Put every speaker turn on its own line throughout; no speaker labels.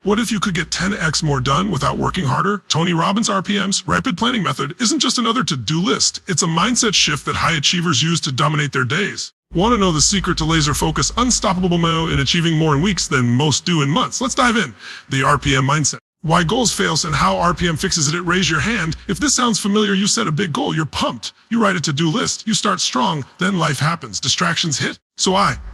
What if you could get 10x more done without working harder? Tony Robbins' RPM's rapid planning method isn't just another to-do list. It's a mindset shift that high achievers use to dominate their days. Want to know the secret to laser focus, unstoppable momentum in achieving more in weeks than most do in months? Let's dive in. The RPM mindset. Why goals fails and how RPM fixes it. Raise your hand. If this sounds familiar, you set a big goal. You're pumped. You write a to-do list. You start strong. Then life happens. Distractions hit.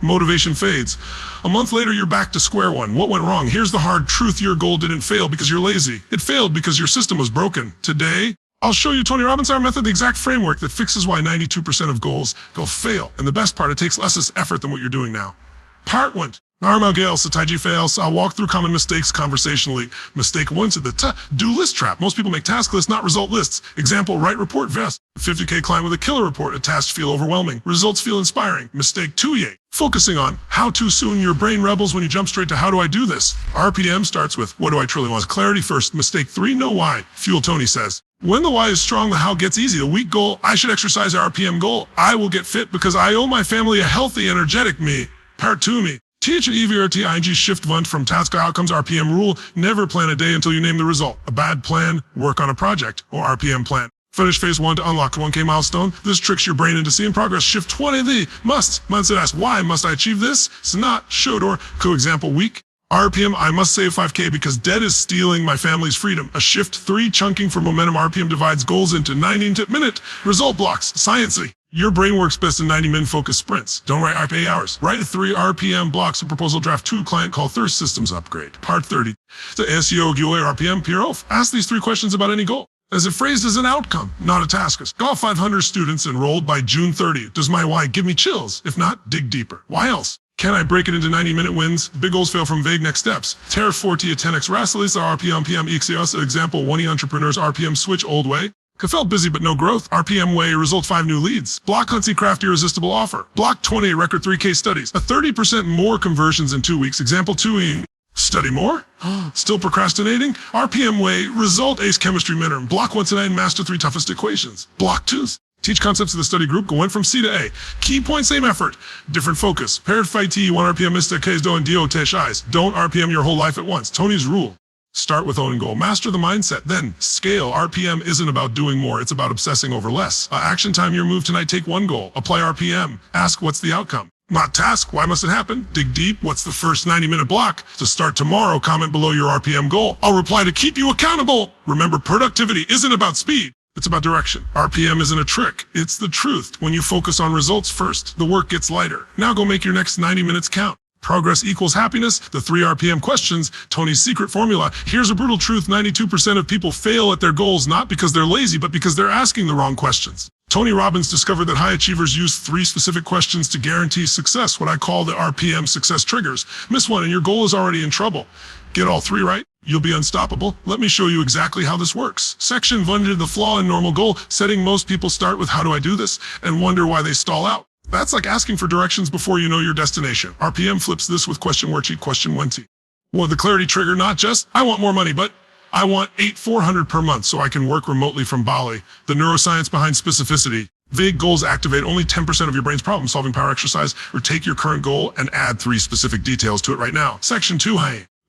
Motivation fades. A month later, you're back to square one. What went wrong? Here's the hard truth. Your goal didn't fail because you're lazy. It failed because your system was broken. Today, I'll show you Tony Robbins' our method, the exact framework that fixes why 92% of goals go fail. And the best part, it takes less effort than what you're doing now. Part 1. Normal gales, Sataiji fails. I'll walk through common mistakes conversationally. Mistake 1 to the to-do list trap. Most people make task lists, not result lists. Example, write report vest. 50K climb with a killer report. A task feel overwhelming. Results feel inspiring. Mistake 2, focusing on how too soon. Your brain rebels when you jump straight to how do I do this. RPM starts with what do I truly want? Clarity first. Mistake 3, know why. Fuel Tony says. When the why is strong, the how gets easy. The weak goal, I should exercise. RPM goal, I will get fit because I owe my family a healthy, energetic me. Part 2 me. THEVRTING shift vent from task to outcomes. RPM rule, never plan a day until you name the result. A bad plan, work on a project, or RPM plan. Finish phase 1 to unlock 1K milestone. This tricks your brain into seeing progress. Shift 20, the must. Mindset asks, why must I achieve this? It's not, should, or co-example weak. RPM, I must save 5K because debt is stealing my family's freedom. A shift 3, chunking for momentum. RPM divides goals into 90-minute result blocks. Sciencey. Your brain works best in 90-minute focused sprints. Don't write RPA hours. Write 3 RPM blocks. A proposal draft 2, client call thirst systems upgrade. Part 30. The SEO GUA RPM peer off. Ask these 3 questions about any goal. As if phrased as an outcome, not a task. Got 500 students enrolled by June 30. Does my why give me chills? If not, dig deeper. Why else? Can I break it into 90-minute wins? Big goals fail from vague next steps. Terra 40 a 10x Rasalis RPM PM XEOS. Example 1 entrepreneurs RPM switch old way. Felt busy but no growth. RPM way, result 5 new leads. Block Huntsy craft irresistible offer. Block 20 record 3 case studies. A 30% more conversions in 2 weeks. Example 2 study more? Still procrastinating? RPM way, result ace chemistry minimum. Block 1 to 9 master 3 toughest equations. Block 2. Teach concepts of the study group, went from C to A. Key point, same effort. Different focus. Paired fight T, 1 RPM Mr. K's do and DO tesh eyes. Don't RPM your whole life at once. Tony's rule. Start with own goal. Master the mindset. Then scale. RPM isn't about doing more. It's about obsessing over less. Action time, your move tonight. Take 1 goal. Apply RPM. Ask what's the outcome. Not task. Why must it happen? Dig deep. What's the first 90-minute block? To start tomorrow, comment below your RPM goal. I'll reply to keep you accountable. Remember, productivity isn't about speed. It's about direction. RPM isn't a trick. It's the truth. When you focus on results first, the work gets lighter. Now go make your next 90 minutes count. Progress equals happiness. The 3 RPM questions, Tony's secret formula. Here's a brutal truth. 92% of people fail at their goals, not because they're lazy, but because they're asking the wrong questions. Tony Robbins discovered that high achievers use 3 specific questions to guarantee success, what I call the RPM success triggers. Miss one and your goal is already in trouble. Get all 3 right, you'll be unstoppable. Let me show you exactly how this works. Section 1, the flaw in normal goal setting. Most people start with how do I do this and wonder why they stall out. That's like asking for directions before you know your destination. RPM flips this with question worksheet, question 20. Well, the clarity trigger, not just, I want more money, but I want 8,400 per month so I can work remotely from Bali. The neuroscience behind specificity. Vague goals activate only 10% of your brain's problem-solving power. Exercise or take your current goal and add 3 specific details to it right now. Section 2,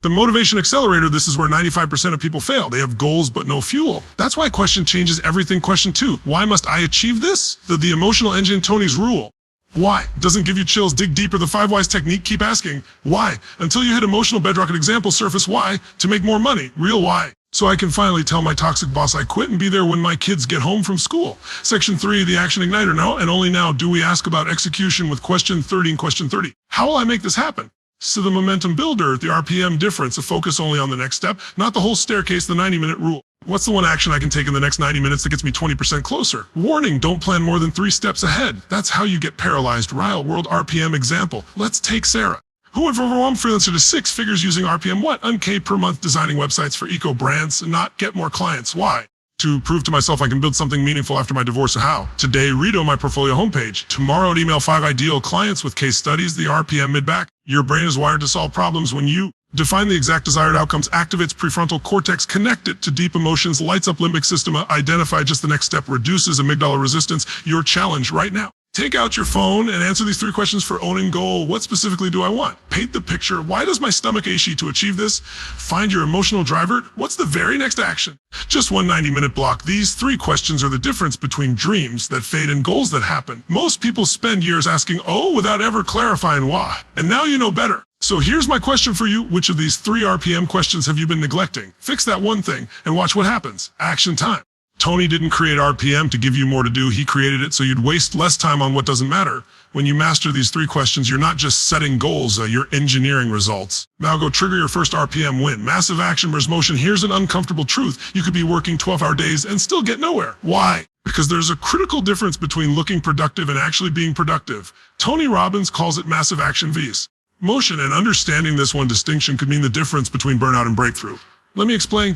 the motivation accelerator. This is where 95% of people fail. They have goals but no fuel. That's why question changes everything. Question 2, why must I achieve this? The emotional engine, Tony's rule. Why? Doesn't give you chills. Dig deeper. The 5 whys technique. Keep asking. Why? Until you hit emotional bedrock. An example surface. Why? To make more money. Real why. So I can finally tell my toxic boss I quit and be there when my kids get home from school. Section 3, the action igniter. Now and only now do we ask about execution with question 30 and question 30. How will I make this happen? So the momentum builder, the RPM difference, a focus only on the next step, not the whole staircase, the 90-minute rule. What's the one action I can take in the next 90 minutes that gets me 20% closer? Warning, don't plan more than 3 steps ahead. That's how you get paralyzed. Real world RPM example. Let's take Sarah, who have overwhelmed freelancer to 6 figures using RPM. What? Unk per month designing websites for eco brands and not get more clients. Why? To prove to myself I can build something meaningful after my divorce. How? Today, redo my portfolio homepage. Tomorrow, I'd email 5 ideal clients with case studies. The RPM mid-back. Your brain is wired to solve problems. When you define the exact desired outcomes, activates prefrontal cortex, connect it to deep emotions, lights up limbic system, identify just the next step, reduces amygdala resistance. Your challenge right now. Take out your phone and answer these 3 questions for owning goal. What specifically do I want? Paint the picture. Why does my stomach ache to achieve this? Find your emotional driver. What's the very next action? Just one 90-minute block. These 3 questions are the difference between dreams that fade and goals that happen. Most people spend years asking, oh, without ever clarifying why. And now you know better. So here's my question for you. Which of these 3 RPM questions have you been neglecting? Fix that one thing and watch what happens. Action time. Tony didn't create RPM to give you more to do. He created it so you'd waste less time on what doesn't matter. When you master these 3 questions, you're not just setting goals, you're engineering results. Now go trigger your first RPM win. Massive action versus motion. Here's an uncomfortable truth. You could be working 12-hour days and still get nowhere. Why? Because there's a critical difference between looking productive and actually being productive. Tony Robbins calls it massive action vs. motion, and understanding this one distinction could mean the difference between burnout and breakthrough. Let me explain.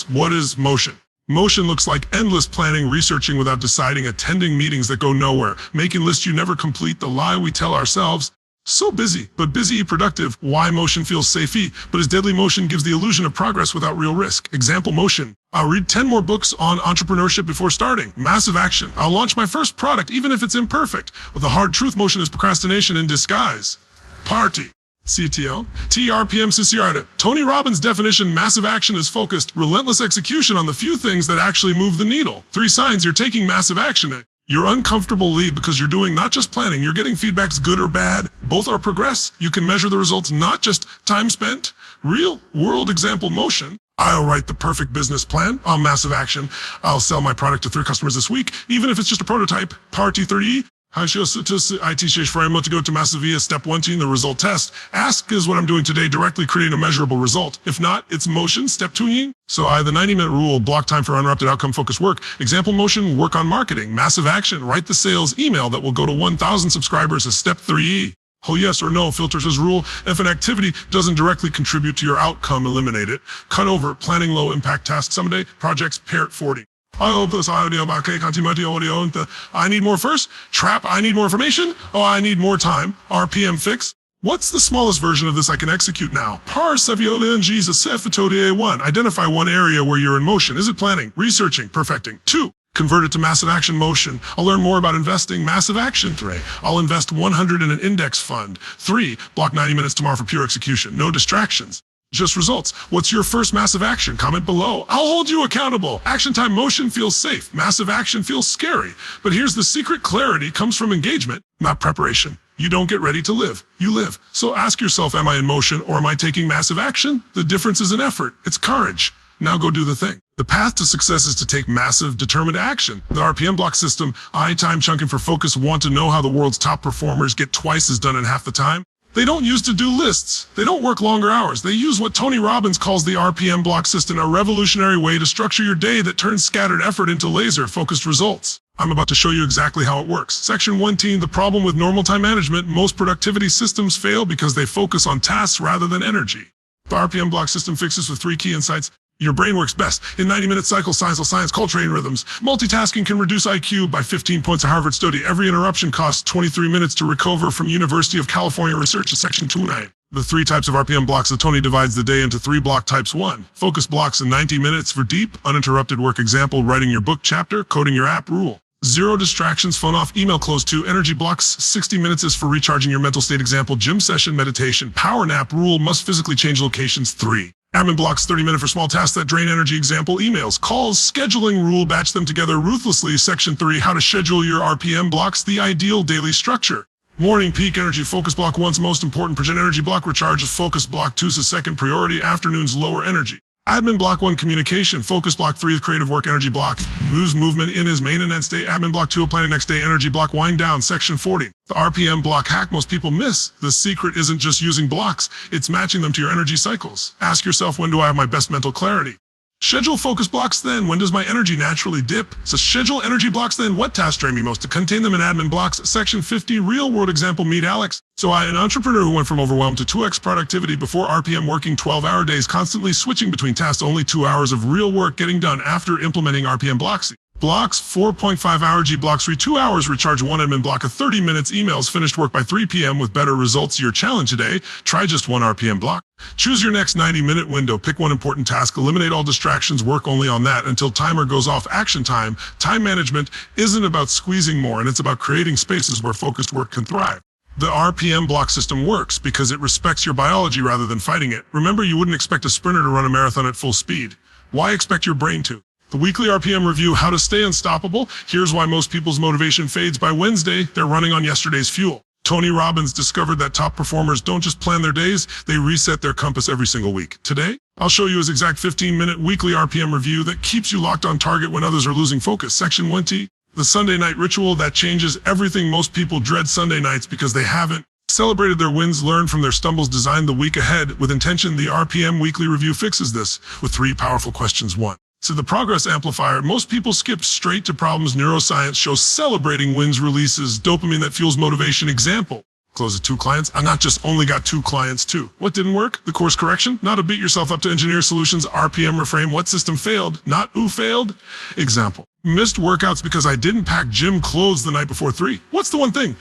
What is motion? Motion looks like endless planning, researching without deciding, attending meetings that go nowhere, making lists you never complete, the lie we tell ourselves. So busy, but busy productive. Why motion feels safe, but his deadly motion gives the illusion of progress without real risk. Example motion. I'll read 10 more books on entrepreneurship before starting. Massive action. I'll launch my first product even if it's imperfect. But the hard truth, motion is procrastination in disguise. Party. CTO, TRPM CCR. Tony Robbins' definition, massive action is focused, relentless execution on the few things that actually move the needle. 3 signs you're taking massive action. You're uncomfortable because you're doing not just planning, you're getting feedbacks good or bad. Both are progress. You can measure the results, not just time spent. Real world example motion. I'll write the perfect business plan on massive action. I'll sell my product to 3 customers this week, even if it's just a prototype. Party 30. IT framework to go to massive via step 1 the result test. Ask is what I'm doing today directly creating a measurable result. If not, it's motion. Step 2 So the 90-minute rule, block time for uninterrupted outcome focused work. Example motion, work on marketing. Massive action, write the sales email that will go to 1,000 subscribers as step 3. Oh, yes or no filters as rule. If an activity doesn't directly contribute to your outcome, eliminate it. Cut over, planning low impact tasks someday, projects, pair 40. I hope this audio about audio. I need more first. Trap. I need more information. Oh, I need more time. RPM fix. What's the smallest version of this I can execute now? A1. Identify one area where you're in motion. Is it planning, researching, perfecting? 2. Convert it to massive action motion. I'll learn more about investing. Massive action. 3. I'll invest 100 in an index fund. 3. Block 90 minutes tomorrow for pure execution. No distractions. Just results. What's your first massive action? Comment below. I'll hold you accountable. Action time motion feels safe. Massive action feels scary. But here's the secret: clarity comes from engagement, not preparation. You don't get ready to live. You live. So ask yourself, am I in motion or am I taking massive action? The difference is in effort. It's courage. Now go do the thing. The path to success is to take massive, determined action. The RPM block system, time chunking for focus. Want to know how the world's top performers get twice as done in half the time? They don't use to-do lists. They don't work longer hours. They use what Tony Robbins calls the RPM block system, a revolutionary way to structure your day that turns scattered effort into laser-focused results. I'm about to show you exactly how it works. Section 1, the problem with normal time management. Most productivity systems fail because they focus on tasks rather than energy. The RPM block system fixes with 3 key insights. Your brain works best in 90-minute cycles, science, culture, and rhythms. Multitasking can reduce IQ by 15 points. A Harvard study. Every interruption costs 23 minutes to recover from University of California research in section 2.9. The 3 types of RPM blocks. The Tony divides the day into 3 block types. 1. Focus blocks in 90 minutes for deep, uninterrupted work. Example, writing your book chapter, coding your app. Rule. 0 distractions, phone off, email close. 2. Energy blocks, 60 minutes is for recharging your mental state. Example, gym session, meditation. Power nap. Rule, must physically change locations. 3. Admin blocks, 30 minutes for small tasks that drain energy. Example, emails, calls, scheduling. Rule, batch them together ruthlessly. Section 3, how to schedule your RPM blocks, the ideal daily structure. Morning peak energy, focus block 1's most important. Present energy block, recharge, focus block 2's a second priority. Afternoons, lower energy. Admin block 1, communication. Focus block 3 is creative work. Energy block, moves movement in his main and end state. Admin block 2, planning next day. Energy block, wind down. Section 40. The RPM block hack most people miss. The secret isn't just using blocks, it's matching them to your energy cycles. Ask yourself, when do I have my best mental clarity? Schedule focus blocks then. When does my energy naturally dip? So schedule energy blocks then. What tasks drain me most? To contain them in admin blocks. Section 50, real world example, meet Alex. So an entrepreneur who went from overwhelmed to 2x productivity before RPM, working 12-hour days, constantly switching between tasks, only 2 hours of real work getting done after implementing RPM blocks. Blocks 4.5-hour G blocks 2 hours, recharge 1 admin block of 30 minutes, emails, finished work by 3 p.m. with better results. Your challenge today, try just 1 RPM block. Choose your next 90-minute window, pick one important task, eliminate all distractions, work only on that until timer goes off. Action time. Time management isn't about squeezing more, and it's about creating spaces where focused work can thrive. The RPM block system works because it respects your biology rather than fighting it. Remember, you wouldn't expect a sprinter to run a marathon at full speed. Why expect your brain to? The weekly RPM review, how to stay unstoppable. Here's why most people's motivation fades by Wednesday. They're running on yesterday's fuel. Tony Robbins discovered that top performers don't just plan their days, they reset their compass every single week. Today, I'll show you his exact 15-minute weekly RPM review that keeps you locked on target when others are losing focus. Section 20, the Sunday night ritual that changes everything. Most people dread Sunday nights because they haven't celebrated their wins, learned from their stumbles, designed the week ahead with intention. The RPM weekly review fixes this with 3 powerful questions. 1. So the progress amplifier. Most people skip straight to problems. Neuroscience shows celebrating wins releases dopamine that fuels motivation. Example, close at 2 clients. I not just only got 2 clients, 2. What didn't work? The course correction. Not to beat yourself up, to engineer solutions. RPM reframe. What system failed? Not who failed. Example, missed workouts because I didn't pack gym clothes the night before. 3. What's the one thing?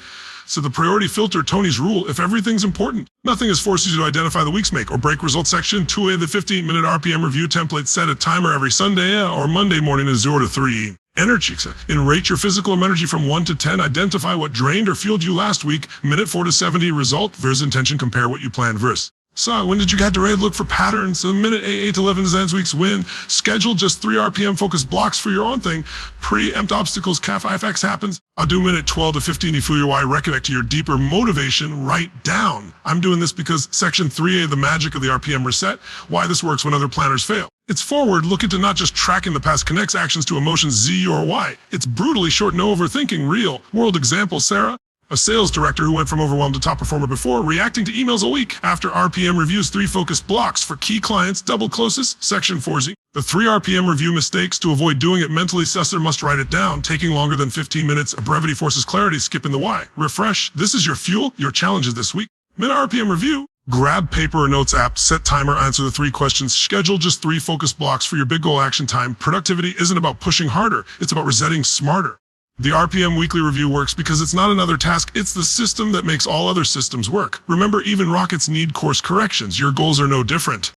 So the priority filter, Tony's rule, if everything's important, nothing is forced you to identify the week's make or break results. Section 2A, the 15-minute RPM review template. Set a timer every Sunday or Monday morning at 0 to 3. Energy. And rate your physical energy from 1 to 10. Identify what drained or fueled you last week. Minute 4 to 70. Result versus intention. Compare what you planned versus. So when did you get ready to look for patterns? A minute 8 to 11 is next week's win. Schedule just 3 RPM focused blocks for your own thing. Preempt obstacles. CAF happens. I'll do minute 12 to 15. You feel your why. Reconnect to your deeper motivation. Write down. I'm doing this because section 3A, the magic of the RPM reset. Why this works when other planners fail. It's forward looking to not just tracking the past, connects actions to emotions, Z or Y. It's brutally short, no overthinking. Real world example. Sarah, a sales director who went from overwhelmed to top performer before reacting to emails a week after RPM reviews. 3 focused blocks for key clients. Double closest. Section 4Z. The 3 RPM review mistakes to avoid doing it mentally. Assessor must write it down. Taking longer than 15 minutes. A brevity forces clarity. Skipping the why. Refresh. This is your fuel. Your challenges this week. Minute RPM review. Grab paper or notes app. Set timer. Answer the 3 questions. Schedule just 3 focused blocks for your big goal. Action time. Productivity isn't about pushing harder. It's about resetting smarter. The RPM weekly review works because it's not another task, it's the system that makes all other systems work. Remember, even rockets need course corrections. Your goals are no different.